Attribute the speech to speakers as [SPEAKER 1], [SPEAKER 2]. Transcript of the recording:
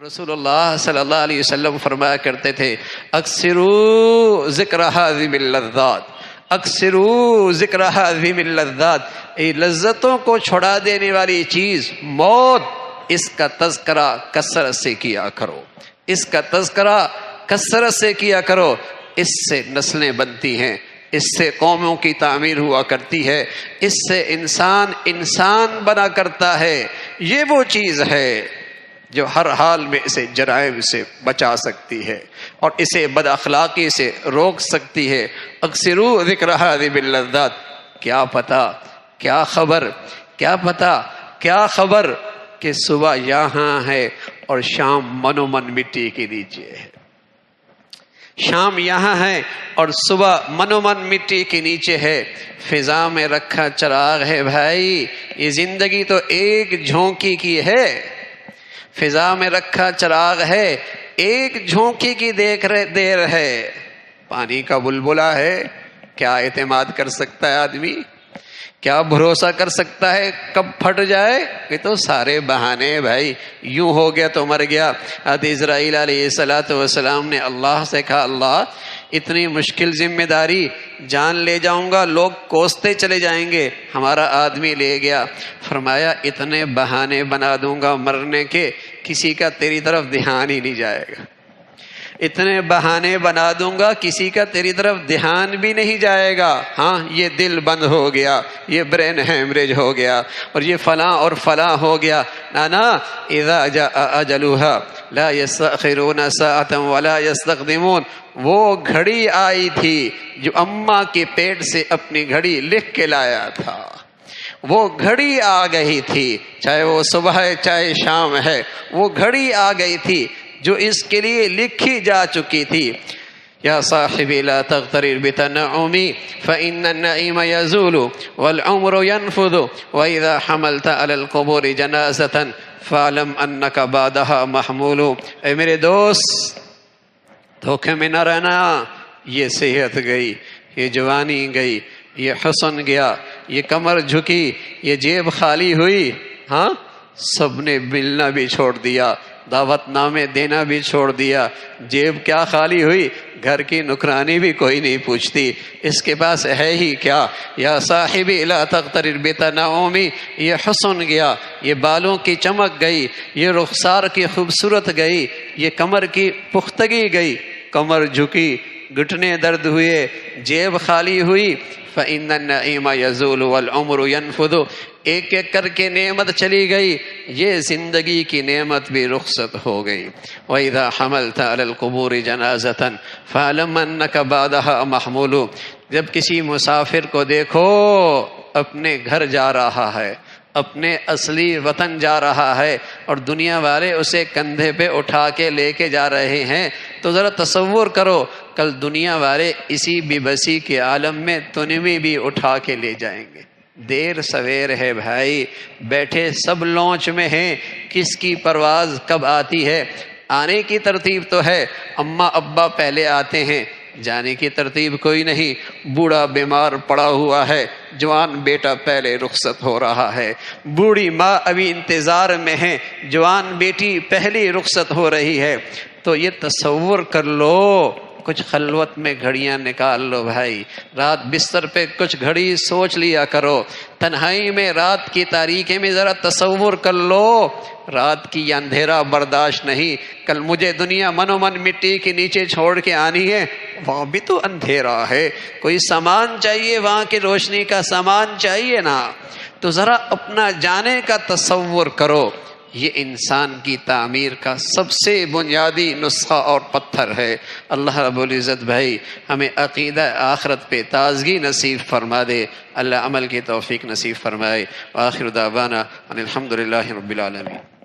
[SPEAKER 1] رسول اللہ صلی اللہ علیہ وسلم فرمایا کرتے تھے اکثروا ذکر ہذم اللذات، اکثروا ذکر ہذم اللذات، لذتوں کو چھڑا دینے والی چیز موت، اس کا تذکرہ کثرت سے کیا کرو، اس کا تذکرہ کثرت سے کیا کرو، اس سے نسلیں بنتی ہیں، اس سے قوموں کی تعمیر ہوا کرتی ہے، اس سے انسان بنا کرتا ہے۔ یہ وہ چیز ہے جو ہر حال میں اسے جرائم سے بچا سکتی ہے اور اسے بد اخلاقی سے روک سکتی ہے۔ اکثروا ذکر ہذم اللذات، کیا پتہ، کیا خبر، کیا پتہ، کیا خبر کہ صبح یہاں ہے اور شام من و من مٹی کے نیچے ہے، شام یہاں ہے اور صبح من و من مٹی کے نیچے ہے۔ فضا میں رکھا چراغ ہے بھائی، یہ زندگی تو ایک جھونکی کی ہے، فضا میں رکھا چراغ ہے، ایک جھونکی کی دیر ہے، پانی کا بلبلا ہے، کیا اعتماد کر سکتا ہے آدمی، کیا بھروسہ کر سکتا ہے کب پھٹ جائے؟ یہ تو سارے بہانے ہیں بھائی، یوں ہو گیا تو مر گیا۔ حضرت اسرائیل علیہ السلام نے اللہ سے کہا اللہ اتنی مشکل ذمہ داری، جان لے جاؤں گا، لوگ کوستے چلے جائیں گے، ہمارا آدمی لے گیا۔ فرمایا اتنے بہانے بنا دوں گا مرنے کے، کسی کا تیری طرف دھیان ہی نہیں جائے گا، اتنے بہانے بنا دوں گا کسی کا تیری طرف دھیان بھی نہیں جائے گا۔ ہاں یہ دل بند ہو گیا، یہ برین ہیمریج ہو گیا اور یہ فلاں اور فلاں ہو گیا۔ نانا اذا جاء اجلها لا يستأخرون ساعة ولا يستقدمون، وہ گھڑی آئی تھی جو اماں کے پیٹ سے اپنی گھڑی لکھ کے لایا تھا، وہ گھڑی آ گئی تھی، چاہے وہ صبح ہے چاہے شام ہے، وہ گھڑی آ گئی تھی جو اس کے لیے لکھی جا چکی تھی۔ یا صاحبی لا تغترر بتنعمی فإن النعیم یزول والعمر ينفذ وإذا حملت على القبور جنازة فاعلم انك بعدها محمول۔ اے میرے دوست دھوکے میں نہ رہنا، یہ صحت گئی، یہ جوانی گئی، یہ حسن گیا، یہ کمر جھکی، یہ جیب خالی ہوئی، ہاں سب نے ملنا بھی چھوڑ دیا، دعوت نامے دینا بھی چھوڑ دیا، جیب کیا خالی ہوئی، گھر کی نکرانی بھی کوئی نہیں پوچھتی، اس کے پاس ہے ہی کیا۔ یا صاحبی لا تغترر بتنعمی، یہ حسن گیا، یہ بالوں کی چمک گئی، یہ رخسار کی خوبصورت گئی، یہ کمر کی پختگی گئی، کمر جھکی، گھٹنے درد ہوئے، جیب خالی ہوئی۔ فإن النعیم یزول والعمر ينفذ، ایک ایک کر کے نعمت چلی گئی، یہ زندگی کی نعمت بھی رخصت ہو گئی۔ وَإِذَا حَمَلْتَ عَلَى الْقُبُورِ جَنَازَةً فَاعْلَمْ أَنَّكَ بَعْدَهَا مَحْمُولٌ، جب کسی مسافر کو دیکھو اپنے گھر جا رہا ہے، اپنے اصلی وطن جا رہا ہے اور دنیا والے اسے کندھے پہ اٹھا کے لے کے جا رہے ہیں، تو ذرا تصور کرو کل دنیا والے اسی بے بسی کے عالم میں تنوی بھی اٹھا کے لے جائیں گے۔ دیر سویر ہے بھائی، بیٹھے سب لونچ میں ہیں، کس کی پرواز کب آتی ہے؟ آنے کی ترتیب تو ہے، اماں ابا پہلے آتے ہیں، جانے کی ترتیب کوئی نہیں۔ بوڑھا بیمار پڑا ہوا ہے، جوان بیٹا پہلے رخصت ہو رہا ہے، بوڑھی ماں ابھی انتظار میں ہے، جوان بیٹی پہلی رخصت ہو رہی ہے۔ تو یہ تصور کر لو، کچھ خلوت میں گھڑیاں نکال لو بھائی، رات بستر پہ کچھ گھڑی سوچ لیا کرو، تنہائی میں رات کی تاریکی میں ذرا تصور کر لو، رات کی اندھیرا برداشت نہیں، کل مجھے دنیا من و من مٹی کے نیچے چھوڑ کے آنی ہے، وہاں بھی تو اندھیرا ہے، کوئی سامان چاہیے، وہاں کی روشنی کا سامان چاہیے نا، تو ذرا اپنا جانے کا تصور کرو۔ یہ انسان کی تعمیر کا سب سے بنیادی نسخہ اور پتھر ہے۔ اللہ رب العزت بھائی ہمیں عقیدہ آخرت پہ تازگی نصیب فرما دے، اللہ عمل کی توفیق نصیب فرمائے۔ وآخر دعوانا ان الحمد للہ رب العالمین۔